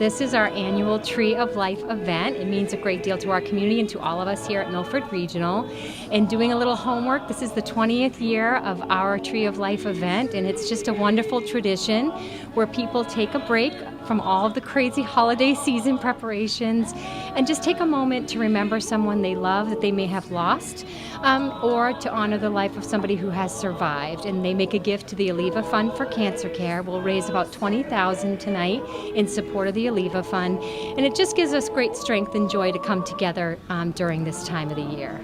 This is our annual Tree of Life event. It means a great deal to our community and to all of us here at Milford Regional. And doing a little homework, this is the 20th year of our Tree of Life event, and it's just a wonderful tradition where people take a break from all of the crazy holiday season preparations and just take a moment to remember someone they love that they may have lost, or to honor the life of somebody who has survived. And they make a gift to the Aliva Fund for Cancer Care. We'll raise about $20,000 tonight in support of the Aliva Fund, and it just gives us great strength and joy to come together during this time of the year.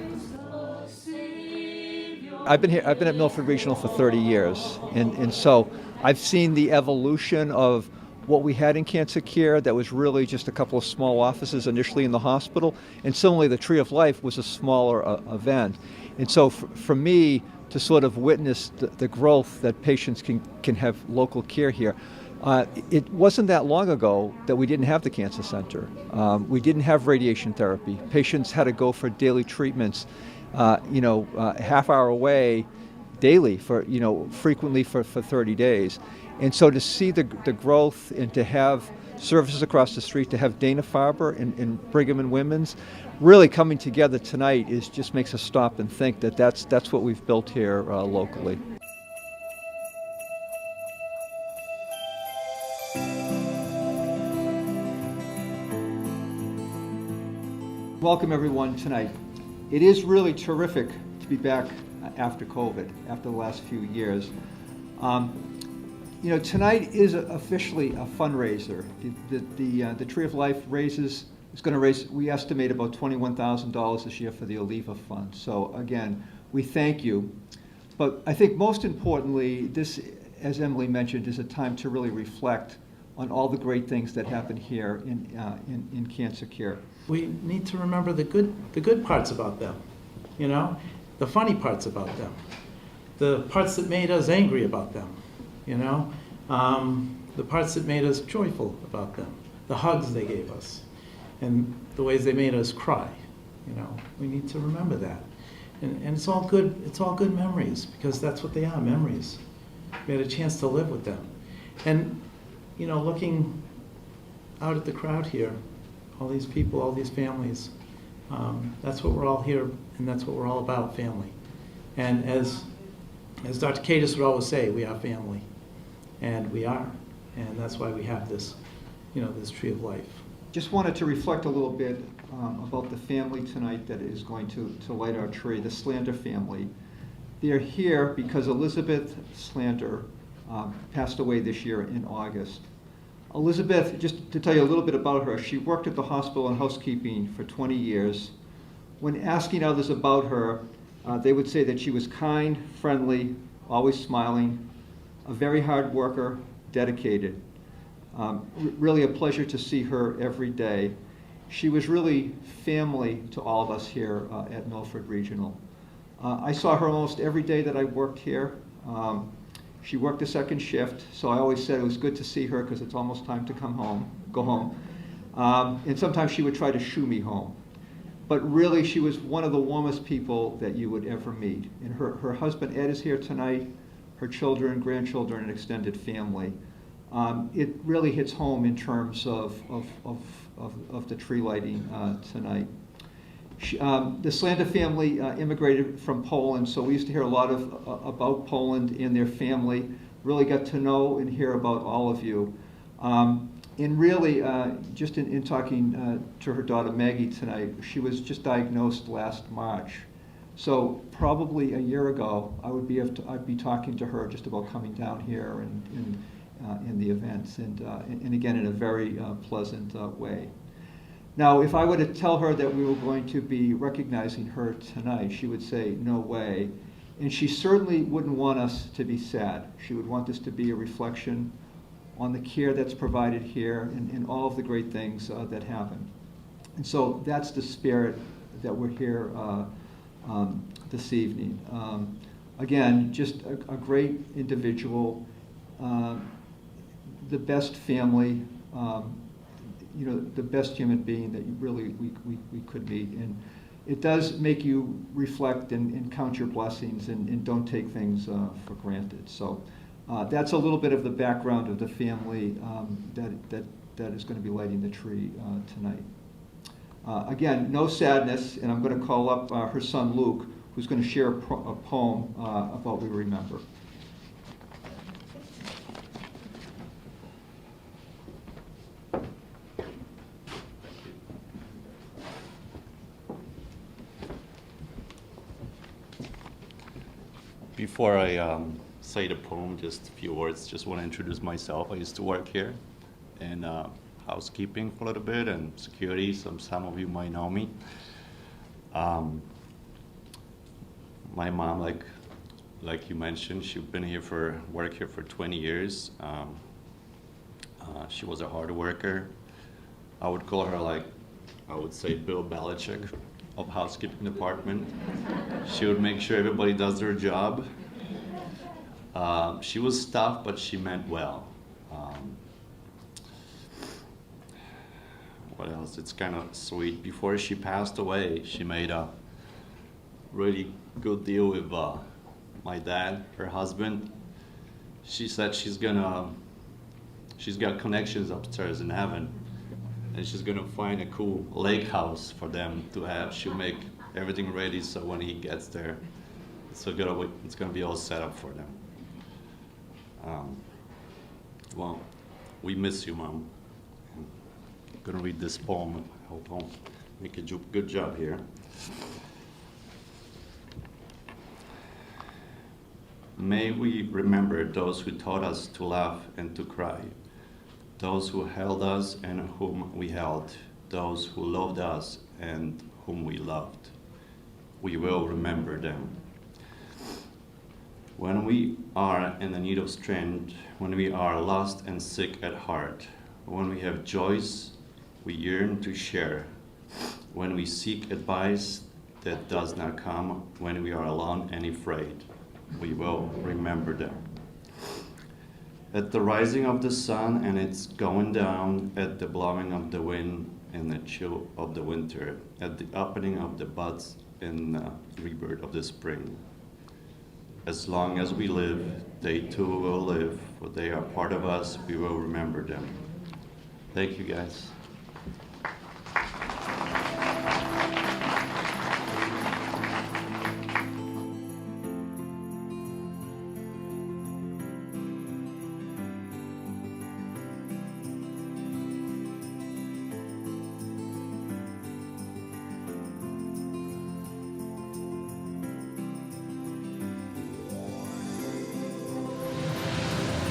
I've been at Milford Regional for 30 years, and so I've seen the evolution of what we had in cancer care that was really just a couple of small offices initially in the hospital, and similarly the Tree of Life was a smaller event. And so for me to sort of witness the growth that patients can have local care here, it wasn't that long ago that we didn't have the cancer center. We didn't have radiation therapy. Patients had to go for daily treatments, a half hour away daily for, frequently for 30 days. And so to see the growth and to have services across the street, to have Dana-Farber and Brigham and Women's really coming together tonight just makes us stop and think that that's what we've built here locally. Welcome everyone tonight. It is really terrific to be back after COVID, after the last few years. Tonight is officially a fundraiser. The Tree of Life is going to raise, we estimate, about $21,000 this year for the Aliva Fund. So again, we thank you. But I think most importantly, this, as Emily mentioned, is a time to really reflect on all the great things that happen here in cancer care. We need to remember the good parts about them, the funny parts about them, the parts that made us angry about them, the parts that made us joyful about them, the hugs they gave us, and the ways they made us cry. We need to remember that, and it's all good memories, because that's what they are, memories. We had a chance to live with them, and looking out at the crowd here, all these people, all these families, that's what we're all here, and that's what we're all about, family. And as Dr. Kaitis would always say, we are family, and we are, and that's why we have this, this Tree of Life. Just wanted to reflect a little bit about the family tonight that is going to light our tree, the Slander family. They're here because Elizabeth Slander passed away this year in August. Elizabeth, just to tell you a little bit about her, she worked at the hospital in housekeeping for 20 years. When asking others about her, they would say that she was kind, friendly, always smiling, a very hard worker, dedicated. Really a pleasure to see her every day. She was really family to all of us here at Milford Regional. I saw her almost every day that I worked here. She worked a second shift, so I always said it was good to see her because it's almost time to go home. And sometimes she would try to shoo me home. But really, she was one of the warmest people that you would ever meet. And her husband, Ed, is here tonight, her children, grandchildren, and extended family. It really hits home in terms of the tree lighting tonight. The Slander family immigrated from Poland, so we used to hear a lot about Poland and their family. Really got to know and hear about all of you. And really, just in talking to her daughter Maggie tonight, she was just diagnosed last March. So probably a year ago, I'd be talking to her just about coming down here and in the events, and again in a very pleasant way. Now, if I were to tell her that we were going to be recognizing her tonight, she would say, no way. And she certainly wouldn't want us to be sad. She would want this to be a reflection on the care that's provided here and all of the great things that happen. And so that's the spirit that we're here this evening. Again, just a great individual, the best family, the best human being that we could meet. And it does make you reflect and count your blessings and don't take things for granted. So that's a little bit of the background of the family that that is going to be lighting the tree tonight. Again, no sadness, and I'm going to call up her son Luke, who's going to share a poem about We Remember. Before I say the poem, just a few words. Just want to introduce myself. I used to work here in housekeeping for a little bit and security. Some of you might know me. My mom, like you mentioned, she's been worked here for 20 years. She was a hard worker. I would call her I would say Bill Belichick of housekeeping department. She would make sure everybody does their job. She was tough, but she meant well. What else? It's kind of sweet. Before she passed away, she made a really good deal with my dad, her husband. She said she's got connections upstairs in heaven, and she's gonna find a cool lake house for them to have. She'll make everything ready so when he gets there, it's gonna be all set up for them. Well, we miss you, Mom. I'm gonna read this poem. I hope I'll make a good job here. May we remember those who taught us to laugh and to cry, those who held us and whom we held, those who loved us and whom we loved. We will remember them. When we are in the need of strength, when we are lost and sick at heart, when we have joys we yearn to share, when we seek advice that does not come, when we are alone and afraid, we will remember them. At the rising of the sun and its going down, at the blowing of the wind and the chill of the winter, at the opening of the buds and the rebirth of the spring. As long as we live, they too will live, for they are part of us. We will remember them. Thank you, guys.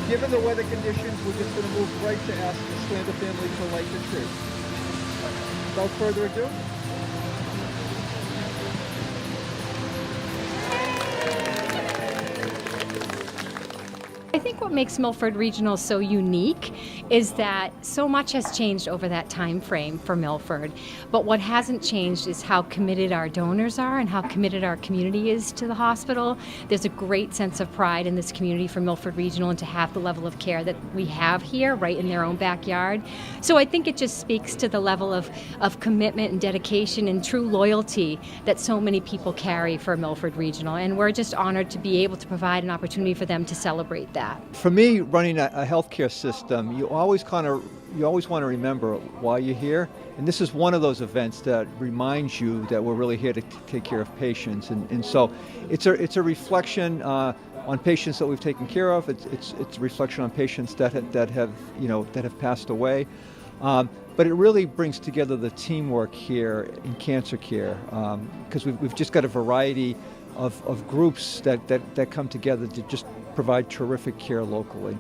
Given the weather conditions, we're just going to move right to ask the Slander family to light the tree. Without further ado. I think what makes Milford Regional so unique is that so much has changed over that time frame for Milford, but what hasn't changed is how committed our donors are and how committed our community is to the hospital. There's a great sense of pride in this community for Milford Regional and to have the level of care that we have here right in their own backyard. So I think it just speaks to the level of commitment and dedication and true loyalty that so many people carry for Milford Regional, and we're just honored to be able to provide an opportunity for them to celebrate that. For me, running a healthcare system, you always want to remember why you're here, and this is one of those events that reminds you that we're really here to take care of patients, and so it's a reflection on patients that we've taken care of. It's a reflection on patients that have passed away, but it really brings together the teamwork here in cancer care, because we've just got a variety of groups that come together to just provide terrific care locally.